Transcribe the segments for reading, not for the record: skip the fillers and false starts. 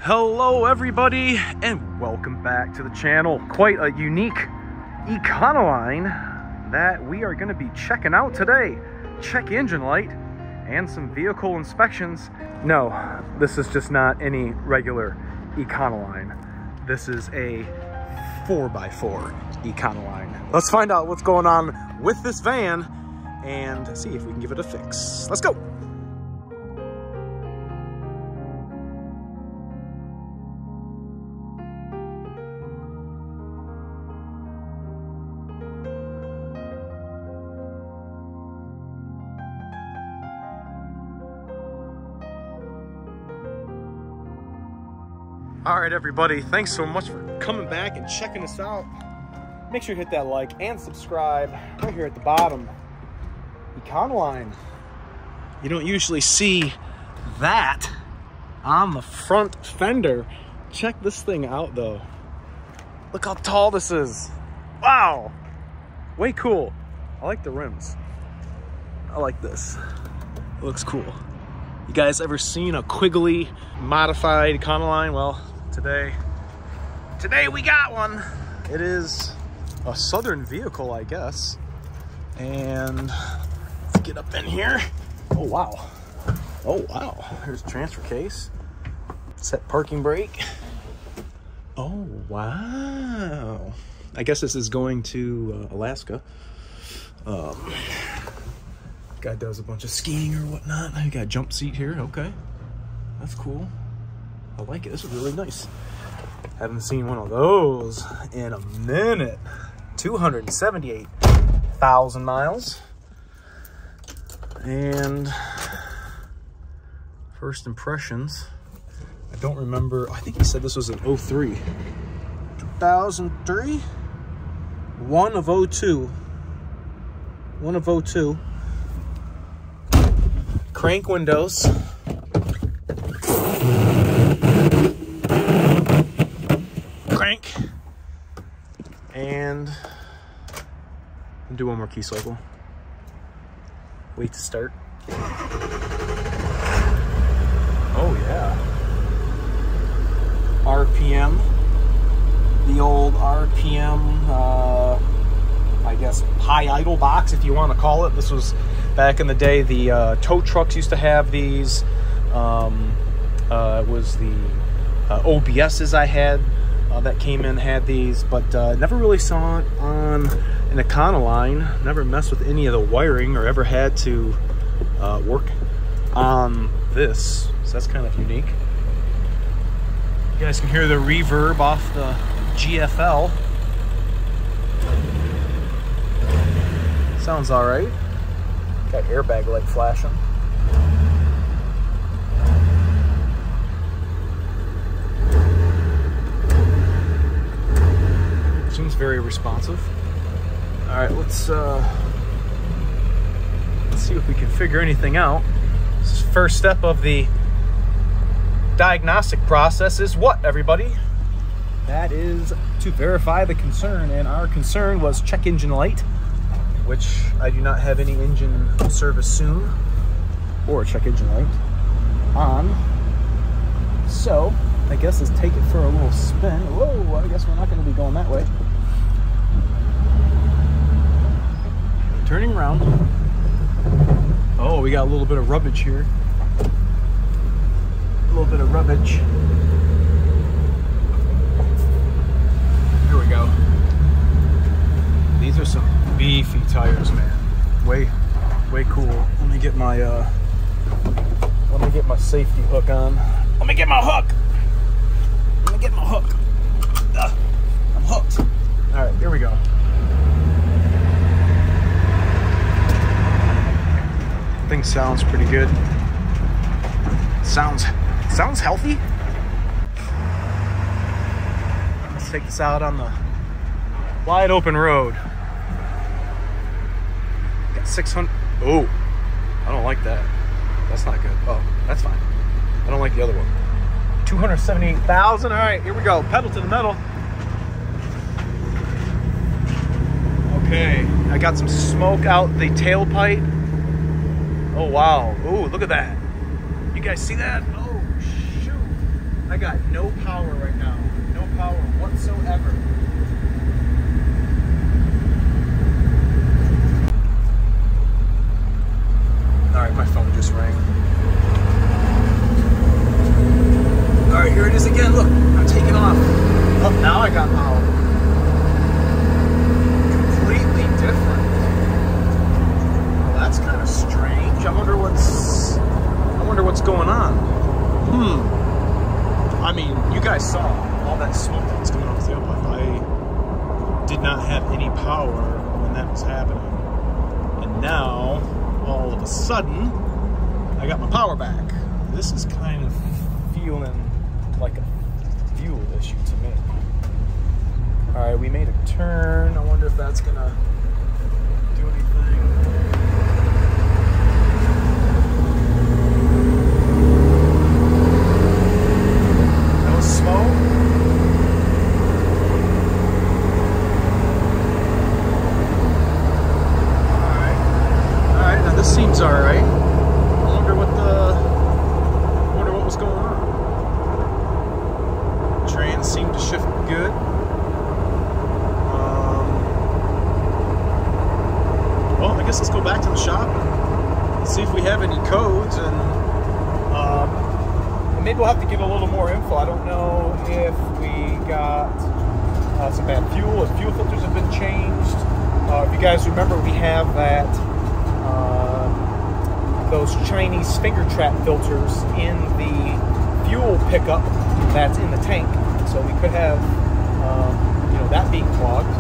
Hello everybody and welcome back to the channel. Quite a unique Econoline that we are going to be checking out today. Check engine light and some vehicle inspections. No, this is just not any regular Econoline. This is a 4x4 Econoline. Let's find out what's going on with this van and see if we can give it a fix. Let's go. All right, everybody, thanks so much for coming back and checking us out. Make sure you hit that like and subscribe right here at the bottom. Econoline. You don't usually see that on the front fender. Check this thing out, though. Look how tall this is. Wow. Way cool. I like the rims. I like this. It looks cool. You guys ever seen a Quigley modified Econoline? Well, today we got one. It is a southern vehicle, I guess. And let's get up in here. Oh wow. Oh wow. Here's a transfer case. Set parking brake. Oh wow. I guess this is going to Alaska. Guy does a bunch of skiing or whatnot. I got a jump seat here. Okay, that's cool. I like it. This is really nice. Haven't seen one of those in a minute. 278,000 miles. And first impressions, I don't remember. I think he said this was an 03. 2003? One of 02. One of 02. Crank windows. Crank. And do one more key cycle. Wait to start. Oh yeah. RPM. The old RPM, I guess high idle box, if you want to call it. This was back in the day. The tow trucks used to have these. It was the OBSs I had that came in had these, but never really saw it on an Econoline. Never messed with any of the wiring or ever had to work on this, so that's kind of unique. You guys can hear the reverb off the GFL. Sounds all right. Got airbag light flashing. Seems very responsive. All right, let's see if we can figure anything out. This is first step of the diagnostic process is what, everybody? That is to verify the concern, and our concern was check engine light, which I do not have any engine service soon, or check engine light on. So I guess let's take it for a little spin. Whoa, I guess we're not going to be going that way. Turning around. Oh, we got a little bit of rubbish here. A little bit of rubbish. Here we go. These are some beefy tires, man. Way cool. Let me get my safety hook on. Let me get my hook. Let me get my hook. I'm hooked. All right, here we go. Thing sounds pretty good. Sounds healthy. Let's take this out on the wide open road. Got 600. Oh, I don't like that. That's not good. Oh, that's fine. I don't like the other one. 278,000. All right, here we go. Pedal to the metal. Okay, I got some smoke out the tailpipe. Oh wow. Oh, look at that. You guys see that? Oh shoot. I got no power right now. No power whatsoever. Alright, my phone just rang. Alright, here it is again. Look, I'm taking off. Oh, now I got power. Completely different. Well, that's kind of strange. I wonder what's going on. I mean, you guys saw all that smoke that was coming off the tailpipe. I did not have any power when that was happening. And now, all of a sudden, I got my power back. This is kind of feeling like a fuel issue to me. All right, we made a turn. I wonder if that's gonna do anything. No smoke. All right, now this seems all right. I wonder what was going on. Trans seemed to shift good. Well, I guess let's go back to the shop and see if we have any codes, and maybe we'll have to get a little more info. I don't know if we got some bad fuel, if fuel filters have been changed. If you guys remember, we have that those Chinese finger trap filters in the fuel pickup that's in the tank, so we could have that being clogged.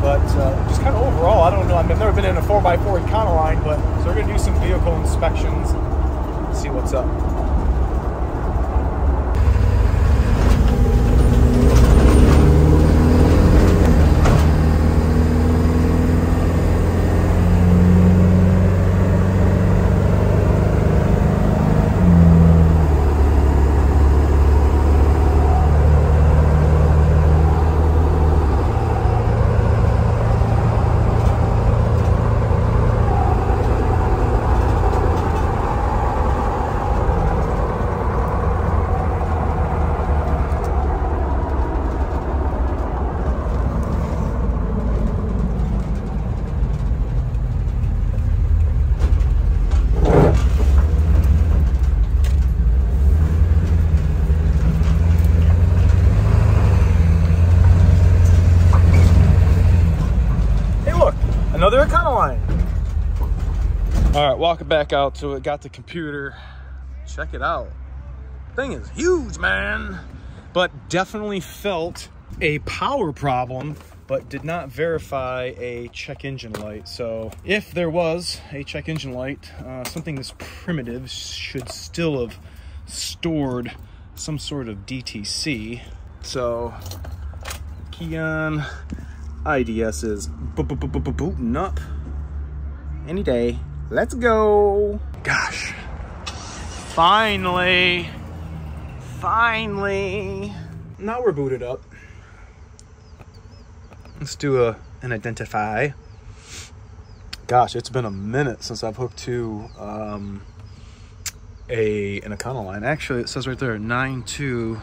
But just kind of overall, I don't know. I mean, I've never been in a 4x4 Econoline, but so we're going to do some vehicle inspections and see what's up. Another Econoline. All right, walking back out to it, got the computer. Check it out. Thing is huge, man. But definitely felt a power problem, but did not verify a check engine light. So if there was a check engine light, something this primitive should still have stored some sort of DTC. So key on. IDS is booting up any day. Let's go. Gosh, finally now we're booted up. Let's do an identify. Gosh, it's been a minute since I've hooked to an Econoline. Actually, it says right there 9.2,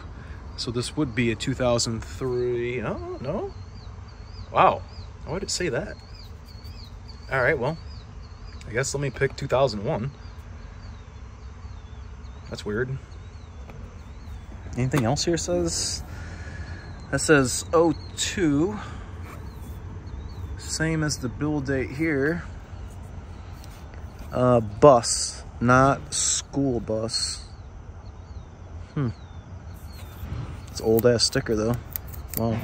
so this would be a 2003. Oh no. Wow, why would it say that? All right, well, I guess let me pick 2001. That's weird. Anything else here says? That says 02. Same as the build date here. Bus, not school bus. It's an old ass sticker though. Wow.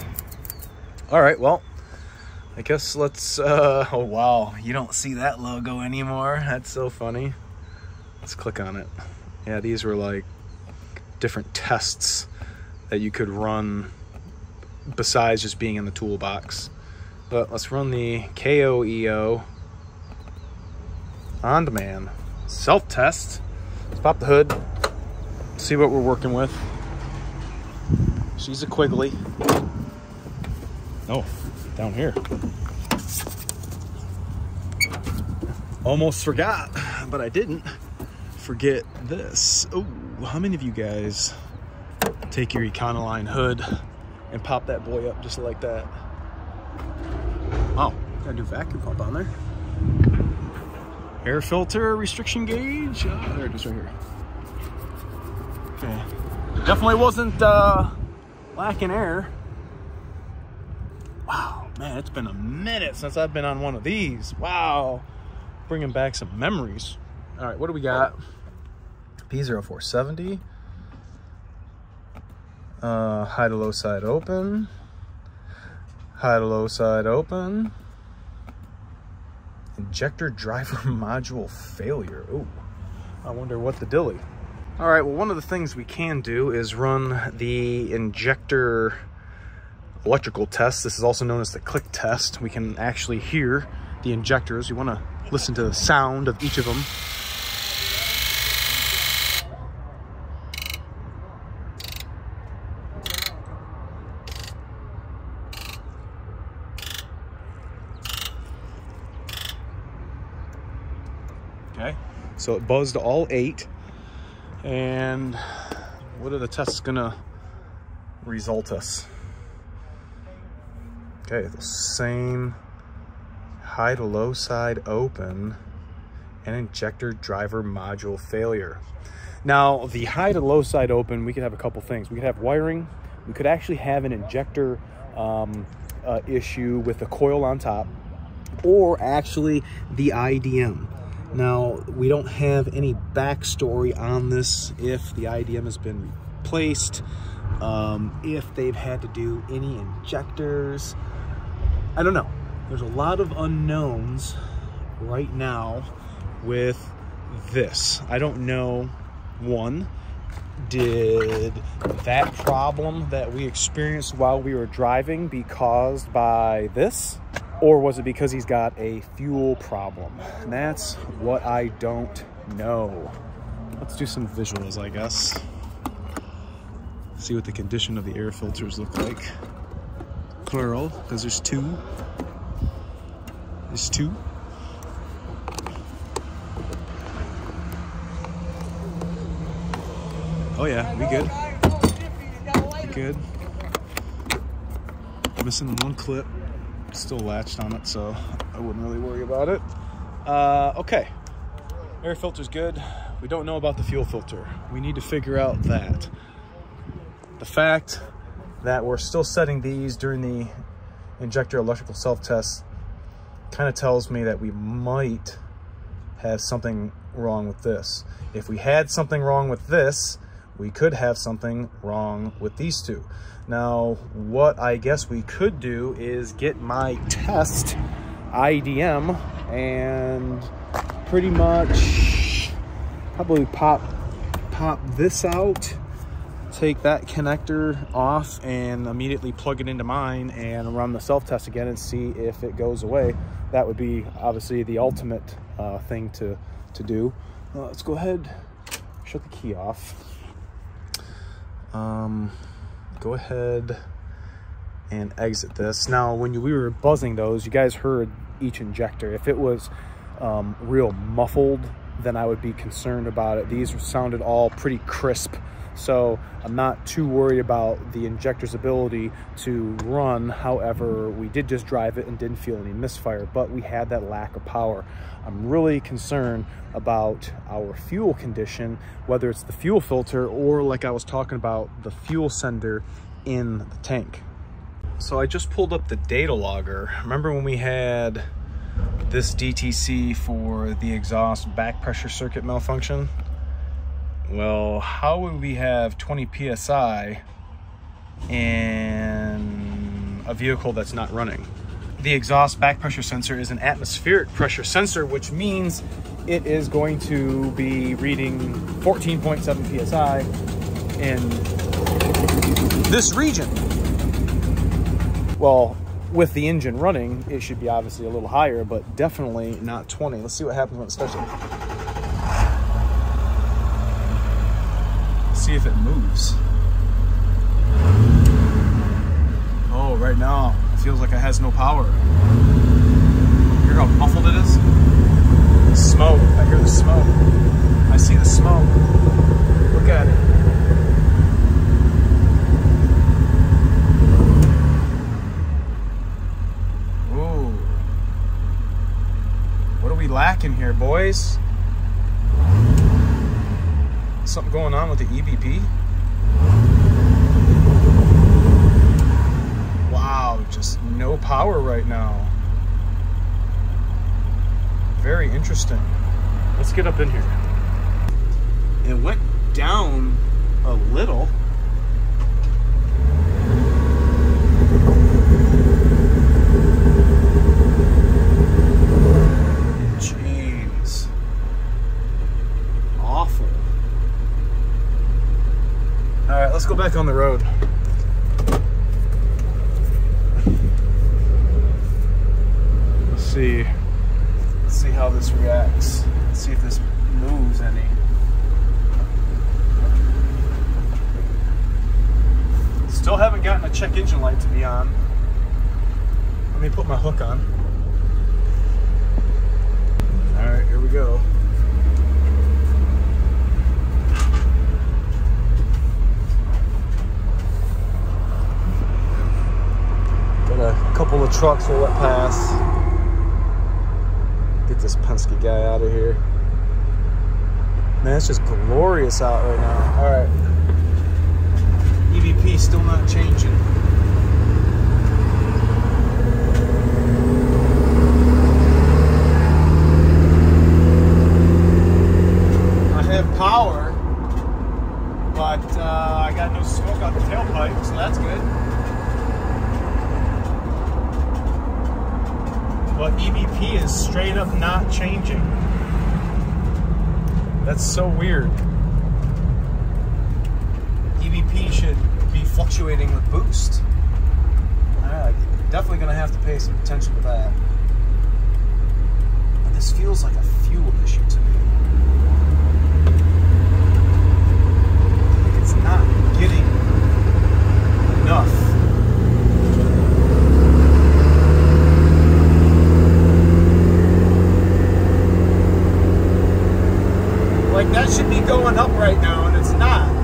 All right, well, I guess let's, oh wow, you don't see that logo anymore. That's so funny. Let's click on it. Yeah, these were like different tests that you could run besides just being in the toolbox. But let's run the KOEO on demand self-test. Let's pop the hood, see what we're working with. She's a Quigley. Oh, down here. Almost forgot, but I didn't forget this. Oh, how many of you guys take your Econoline hood and pop that boy up just like that. Oh, gotta do vacuum pump on there. Air filter restriction gauge. Oh, there it is right here. Okay. Definitely wasn't lacking air. Wow, man, it's been a minute since I've been on one of these. Wow. Bringing back some memories. All right, what do we got? P0470. High to low side open. High to low side open. Injector driver module failure. Ooh, I wonder what the dilly. All right, well, one of the things we can do is run the injector electrical test. This is also known as the click test. We can actually hear the injectors. You want to listen to the sound of each of them. Okay, so it buzzed all 8. And what are the tests gonna result us? Okay, the same high to low side open and injector driver module failure. Now, the high to low side open, we could have a couple things. We could have wiring. We could actually have an injector issue with the coil on top, or actually the IDM. Now, we don't have any backstory on this, if the IDM has been replaced, if they've had to do any injectors. I don't know. There's a lot of unknowns right now with this. I don't know, one, did that problem that we experienced while we were driving be caused by this? Or was it because he's got a fuel problem? And that's what I don't know. Let's do some visuals, I guess. See what the condition of the air filters look like. Plural, because there's 2. There's 2. Oh yeah, we good. We good. Missing 1 clip. Still latched on it, so I wouldn't really worry about it. Okay, air filter's good. We don't know about the fuel filter. We need to figure out that. The fact that we're still setting these during the injector electrical self-test kind of tells me that we might have something wrong with this. If we had something wrong with this, we could have something wrong with these 2. Now, what I guess we could do is get my test IDM and pretty much probably pop this out, take that connector off, and immediately plug it into mine and run the self-test again and see if it goes away. That would be obviously the ultimate thing to do. Let's go ahead, shut the key off. Go ahead and exit this. Now, when we were buzzing those, you guys heard each injector. If it was real muffled, then I would be concerned about it. These sounded all pretty crisp, so I'm not too worried about the injector's ability to run. However, we did just drive it and didn't feel any misfire, but we had that lack of power. I'm really concerned about our fuel condition, whether it's the fuel filter or, like I was talking about, the fuel sender in the tank. So I just pulled up the data logger. Remember when we had this DTC for the exhaust back pressure circuit malfunction? Well, how would we have 20 PSI in a vehicle that's not running? The exhaust back pressure sensor is an atmospheric pressure sensor, which means it is going to be reading 14.7 PSI in this region. Well, with the engine running, it should be obviously a little higher, but definitely not 20. Let's see what happens when it starts. See if it moves. Oh, right now it feels like it has no power. Hear how muffled it is? Smoke. I hear the smoke. I see the smoke. Look at it. noise. Something going on with the EBP. Wow, just no power right now. Very interesting. Let's get up in here. It went down a little. Jeez. Awful. All right, let's go back on the road. Let's see how this reacts. Let's see if this moves any. Still haven't gotten a check engine light to be on. Let me put my hook on. All right, here we go. Got a couple of trucks we'll let pass. Get this Penske guy out of here. Man, it's just glorious out right now. All right. EVP still not changing. I have power, but I got no smoke out the tailpipe, so that's good. But EVP is straight up not changing. That's so weird. EVP should be fluctuating with boost. Definitely gonna have to pay some attention to that. But this feels like a fuel issue to me. Like it's not getting enough. Like that should be going up right now and it's not.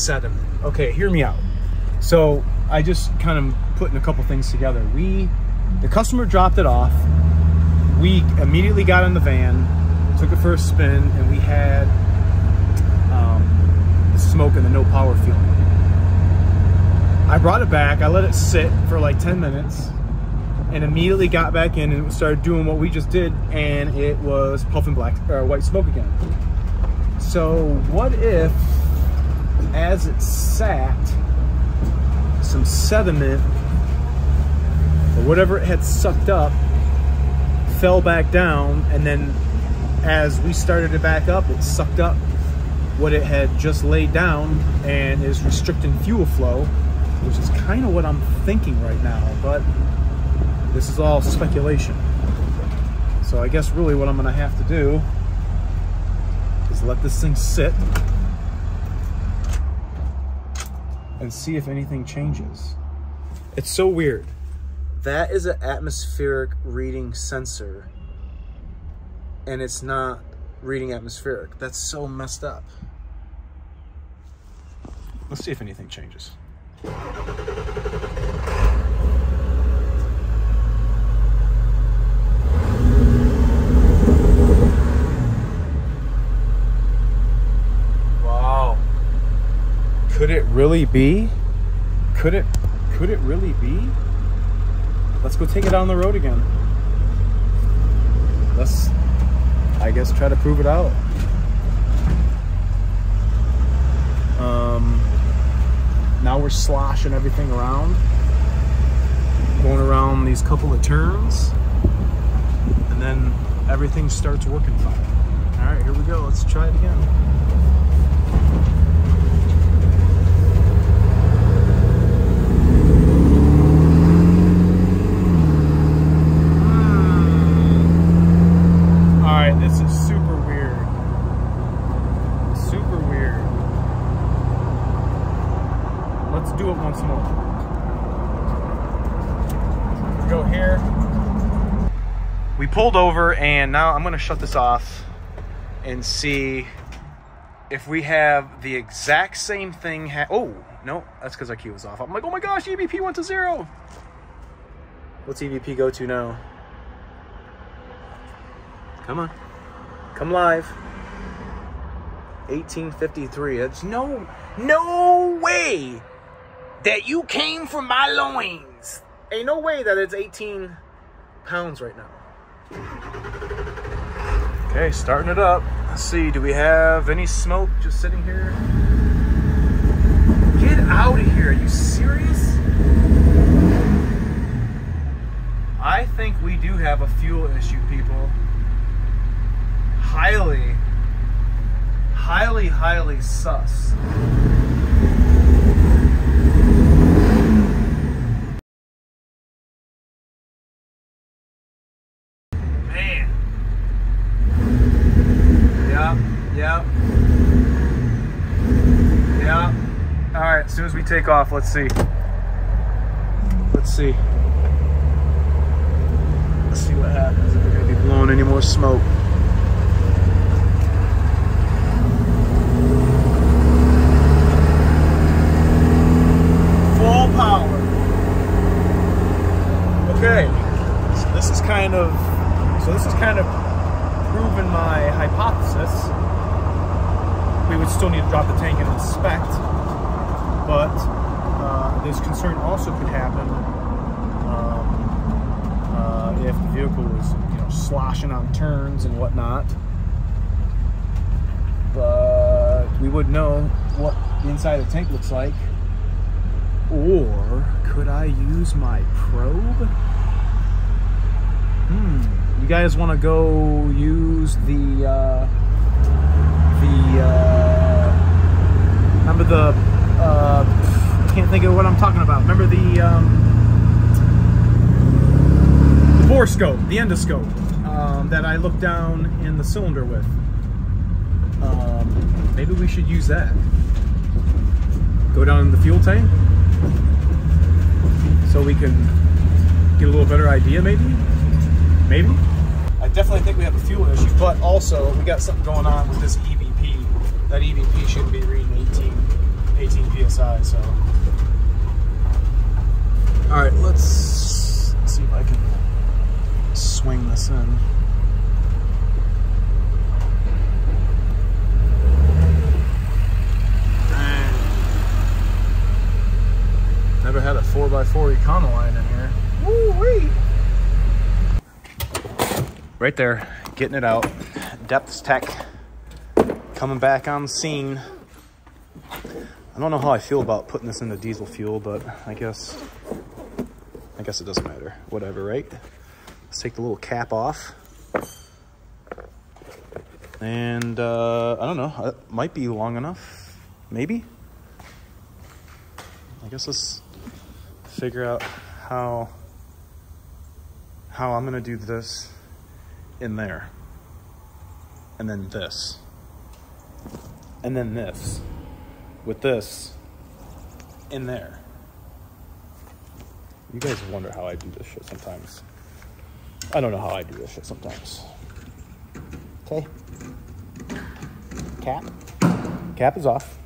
Sediment. Okay, hear me out. So I just kind of putting a couple things together. The customer dropped it off. We immediately got in the van, took it for a spin, and we had the smoke and the no power feeling. I brought it back. I let it sit for like 10 minutes and immediately got back in and started doing what we just did, and it was puffing black or white smoke again. So what if, as it sat, some sediment or whatever it had sucked up fell back down, and then as we started it back up, it sucked up what it had just laid down and is restricting fuel flow, which is kind of what I'm thinking right now, but this is all speculation. So I guess really what I'm gonna have to do is let this thing sit and see if anything changes. It's so weird. That is an atmospheric reading sensor and it's not reading atmospheric. That's so messed up. Let's see if anything changes. Wow. Could it really be? Could it really be? Let's go take it on the road again. Let's, I guess, try to prove it out. Now we're sloshing everything around, going around these couple of turns, and then everything starts working fine. All right, here we go. Let's try it again. This is super weird. Super weird. Let's do it once more. pulled over, and now I'm gonna shut this off and see if we have the exact same thing. Oh, no, that's because our key was off. I'm like, oh my gosh, EVP went to 0. What's EVP go to now? Come on, come live. 1853. That's no way that you came from my loins. Ain't no way that it's 18 pounds right now. Okay, starting it up. Let's see, do we have any smoke just sitting here? Get out of here, are you serious? I think we do have a fuel issue, people. Highly sus. Man. Yep. All right, as soon as we take off, let's see. Let's see what happens, if we're gonna be blowing any more smoke. Full power. Okay, so this is kind of proving my hypothesis. We would still need to drop the tank and inspect, but this concern also could happen if the vehicle is, you know, sloshing on turns and whatnot. But we would know what the inside of the tank looks like. Or could I use my probe? You guys want to go use remember the can't think of what I'm talking about. Remember the bore scope, the endoscope that I looked down in the cylinder with. Maybe we should use that. Go down in the fuel tank so we can get a little better idea, maybe. I definitely think we have a fuel issue, but also we got something going on with this EVP. That EVP should be reading 18 PSI, so. All right, let's see if I can swing this in. Dang. Never had a 4x4 Econoline in here. Woo-wee! Right there, getting it out. Depths Tech coming back on the scene. I don't know how I feel about putting this into diesel fuel, but I guess it doesn't matter. Whatever, right? Let's take the little cap off. And I don't know, it might be long enough, maybe. I guess let's figure out how I'm gonna do this in there, and then this, and then this, with this in there. You guys wonder how I do this shit sometimes. I don't know how I do this shit sometimes. Okay. Cap is off.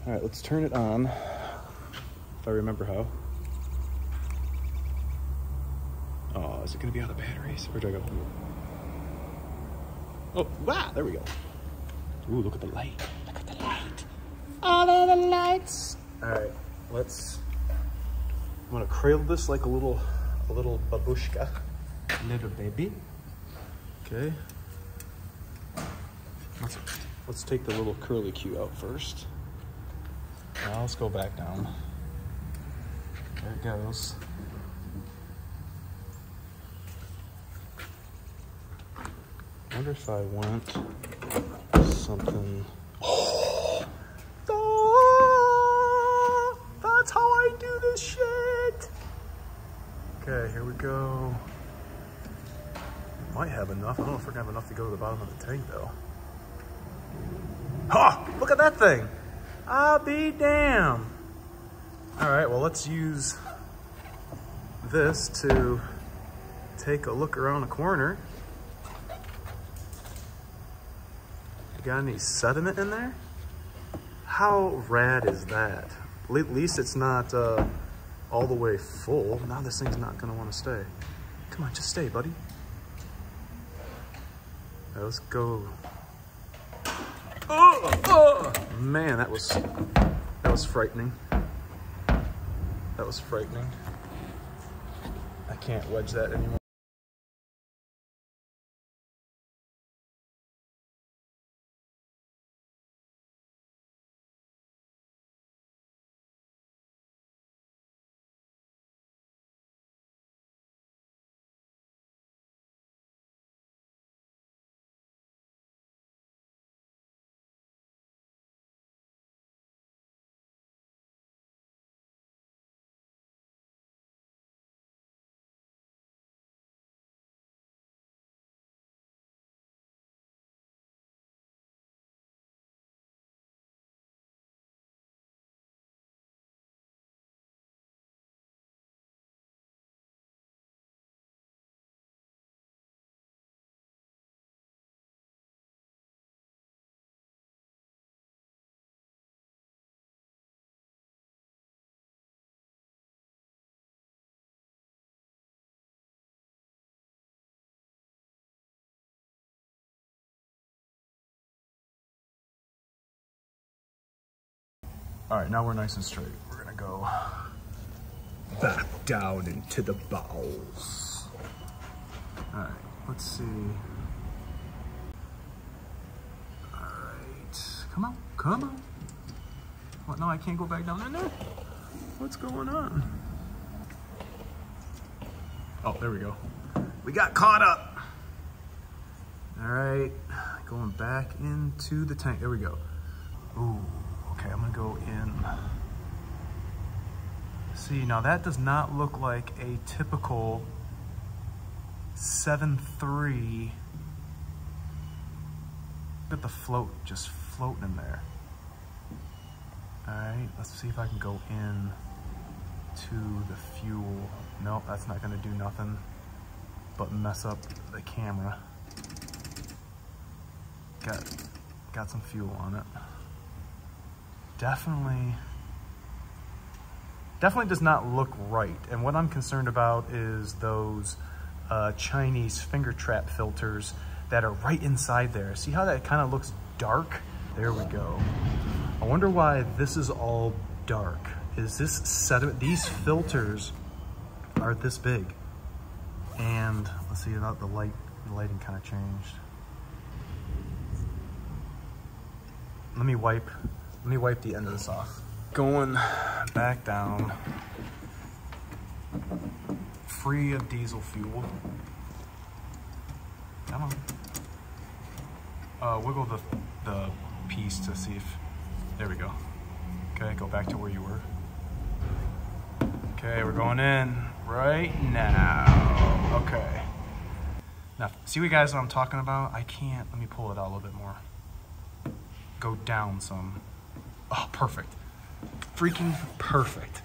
All right, let's turn it on, if I remember how. Oh, is it gonna be out of batteries? Where do I go? Oh, wow, there we go. Ooh, look at the light. Look at the light. All of the lights. All right, I'm gonna cradle this like a little babushka. Little baby. Okay. Let's take the little curly Q out first. Now let's go back down. There it goes. I wonder if I want something. Oh, that's how I do this shit. Okay, here we go. Might have enough. I don't know if we're gonna have enough to go to the bottom of the tank though. Ha! Look at that thing. I'll be damned. All right, well, let's use this to take a look around the corner. Got any sediment in there? How rad is that? At least it's not all the way full. Now this thing's not gonna wanna stay. Come on, just stay, buddy. All right, let's go. Oh, man, that was frightening. That was frightening. I can't wedge that anymore. All right, now we're nice and straight. We're gonna go back down into the bowels. All right, let's see. All right, come on, come on. What, no, I can't go back down in there? What's going on? Oh, there we go. We got caught up. All right, going back into the tank. There we go. Ooh. Okay, I'm gonna go in. See, now that does not look like a typical 7.3. Look at the float just floating in there. All right, let's see if I can go in to the fuel. Nope, that's not gonna do nothing but mess up the camera. Got some fuel on it. Definitely does not look right. And what I'm concerned about is those Chinese finger trap filters that are right inside there. See how that kind of looks dark? There we go. I wonder why this is all dark. Is this sediment? These filters are this big. And let's see, the lighting kind of changed. Let me wipe the end of this off. Going back down, free of diesel fuel. Come on. Wiggle the piece to see if, there we go. Okay, go back to where you were. Okay, we're going in right now. Okay. Now, see what guys what I'm talking about? I can't, let me pull it out a little bit more. Go down some. Oh, perfect. Freaking perfect.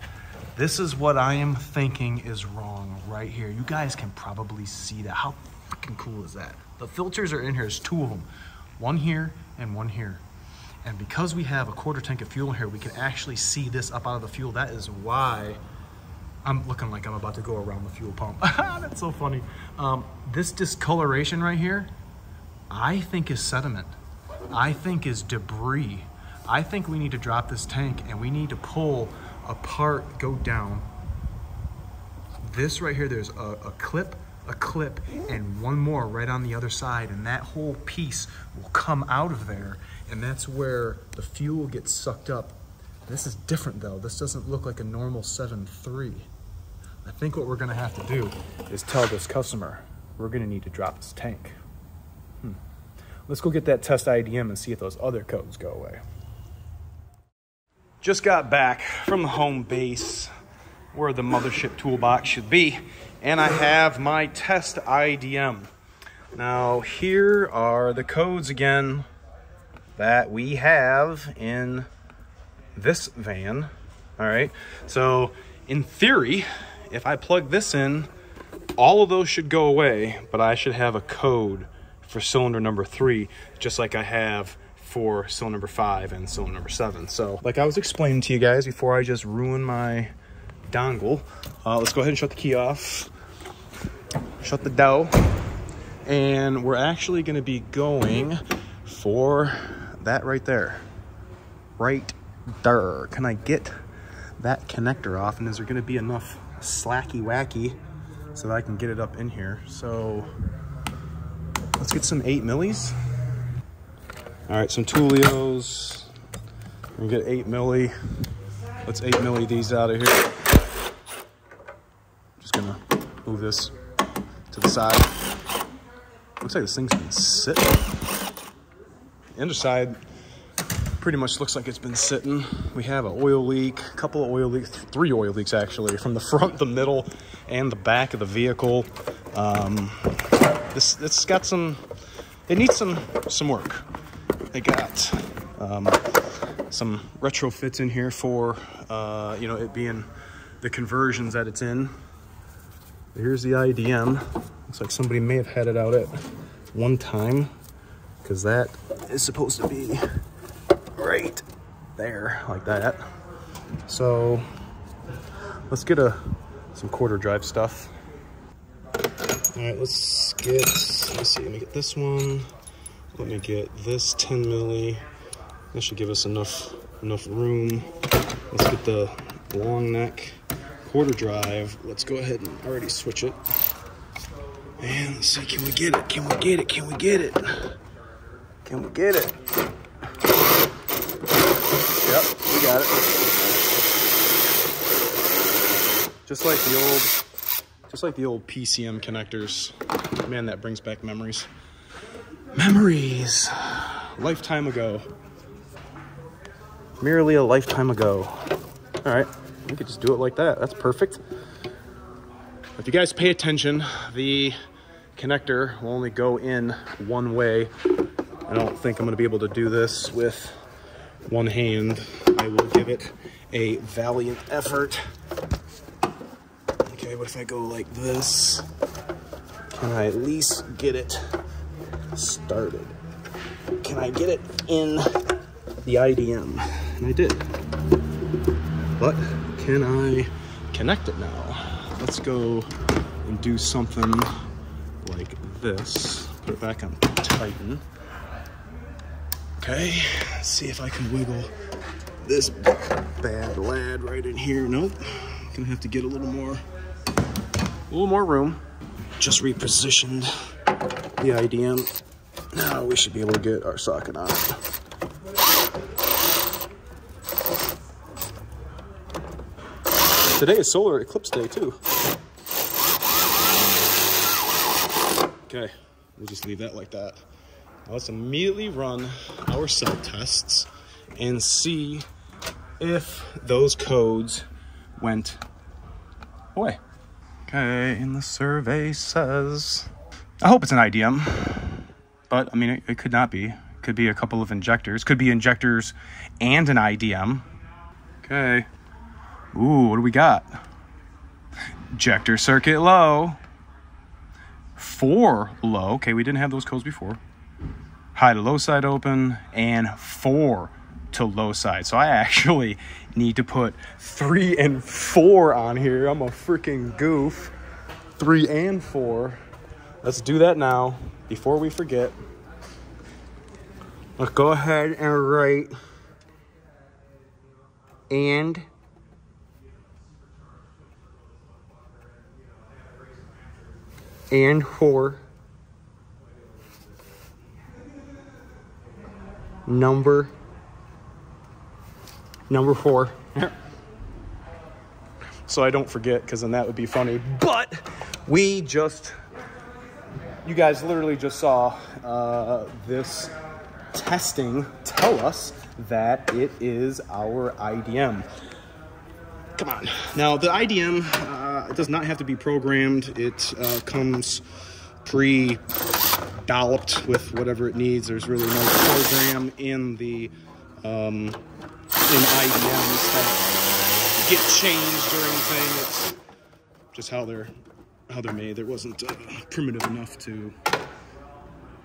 This is what I am thinking is wrong right here. You guys can probably see that. How freaking cool is that? The filters are in here. There's two of them. One here and one here. And because we have a quarter tank of fuel here, we can actually see this up out of the fuel. That is why I'm looking like I'm about to go around the fuel pump. That's so funny. This discoloration right here, I think is sediment. I think is debris. I think we need to drop this tank and we need to pull apart, go down. This right here, there's a clip, and one more right on the other side, and that whole piece will come out of there, and that's where the fuel gets sucked up. This is different though. This doesn't look like a normal 7.3. I think what we're gonna have to do is tell this customer, we're gonna need to drop this tank. Let's go get that test IDM and see if those other codes go away. Just got back from the home base where the mothership toolbox should be, and I have my test IDM. Now here are the codes again that we have in this van. All right, so in theory, if I plug this in all of those should go away, but I should have a code for cylinder number 3, just like I have for cylinder number 5 and cylinder number 7. So like I was explaining to you guys before I just ruin my dongle, let's go ahead and shut the key off, shut the door, and we're actually going to be going for that right there. Right there. Can I get that connector off, and is there going to be enough slacky wacky so that I can get it up in here? So let's get some 8 millis. All right, some Tulios. We get 8 milli. Let's 8 milli these out of here. Just gonna move this to the side. Looks like this thing's been sitting. The underside pretty much looks like it's been sitting. We have an oil leak, a couple of oil leaks, 3 oil leaks actually, from the front, the middle, and the back of the vehicle. It's got some, it needs some work. They got some retrofits in here for, you know, it being the conversions that it's in. Here's the IDM. Looks like somebody may have had it out at one time, because that is supposed to be right there, like that. So let's get some quarter drive stuff. All right, let's see, let me get this one. Let me get this 10 milli. That should give us enough room. Let's get the long neck quarter drive. Let's go ahead and already switch it. And let's see, can we get it? Can we get it? Can we get it? Can we get it? Yep, we got it. Just like the old PCM connectors. Man, that brings back memories. Memories. Lifetime ago. Merely a lifetime ago. All right, we could just do it like that. That's perfect. If you guys pay attention, the connector will only go in one way. I don't think I'm going to be able to do this with one hand. I will give it a valiant effort. Okay, what if I go like this? Can I at least get it started? Can I get it in the IDM? And I did. But can I connect it now? Let's go and do something like this. Put it back on Titan. Okay, let's see if I can wiggle this bad lad right in here. Nope, gonna have to get a little more room. Just repositioned the IDM. Now we should be able to get our socket on it. Today is solar eclipse day too. Okay, we'll just leave that like that. Now let's immediately run our cell tests and see if those codes went away. Okay, and the survey says, I hope it's an IDM, but I mean, it could not be. It could be a couple of injectors. Could be injectors and an IDM. Okay. Ooh, what do we got? Injector circuit low. 4 low. Okay, we didn't have those codes before. High to low side open, and 4 to low side. So I actually need to put 3 and 4 on here. I'm a freaking goof. 3 and 4. Let's do that now before we forget. Let's go ahead and write and 4 number 4. So I don't forget, because then that would be funny. But you guys literally just saw this testing tell us that it is our IDM. Come on. Now, the IDM does not have to be programmed. It comes pre-dolloped with whatever it needs. There's really no program in the IDMs that get changed or anything. It's just how they're how they're made. There wasn't primitive enough to,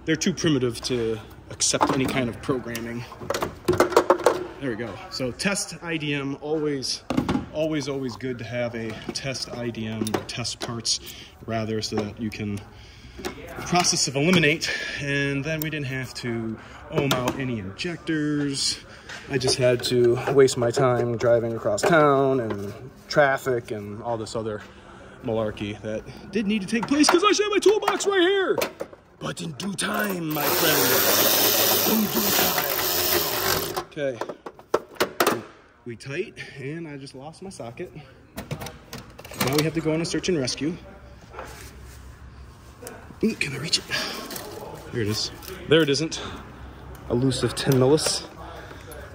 they're too primitive to accept any kind of programming. There we go. So test IDM, always good to have a test IDM or test parts rather, so that you can process of eliminate, and then we didn't have to ohm out any injectors. I just had to waste my time driving across town and traffic and all this other malarkey that did need to take place because I should have my toolbox right here. But in due time, my friend. In due time. Okay. We tight, and I just lost my socket. Now we have to go on a search and rescue. Ooh, can I reach it? There it is. There it isn't. Elusive 10 millis.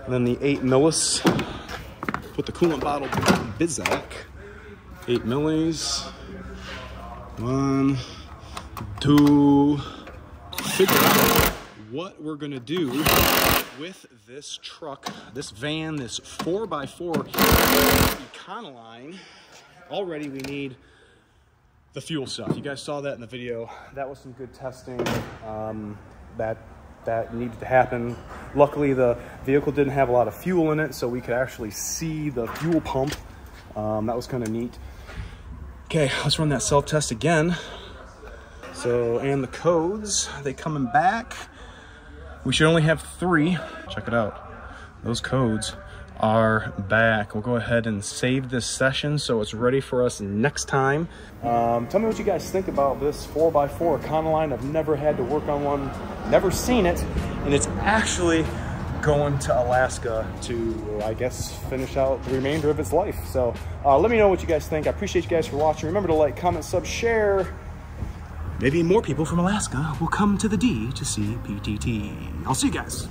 And then the 8 millis. Put the coolant bottle Bizak. 8 millis. 1, 2. Figure out what we're gonna do with this truck, this van, this 4x4 Econoline. Already we need the fuel stuff. You guys saw that in the video. That was some good testing that needed to happen. Luckily, the vehicle didn't have a lot of fuel in it, so we could actually see the fuel pump. That was kind of neat. Okay, let's run that self-test again. So, and the codes, they coming back. We should only have 3. Check it out. Those codes are back. We'll go ahead and save this session so it's ready for us next time. Tell me what you guys think about this 4x4 Econoline. I've never had to work on one, never seen it, and it's actually going to Alaska to, I guess, finish out the remainder of its life. So let me know what you guys think. I appreciate you guys for watching. Remember to like, comment, sub, share. Maybe more people from Alaska will come to the D to see PTT. I'll see you guys.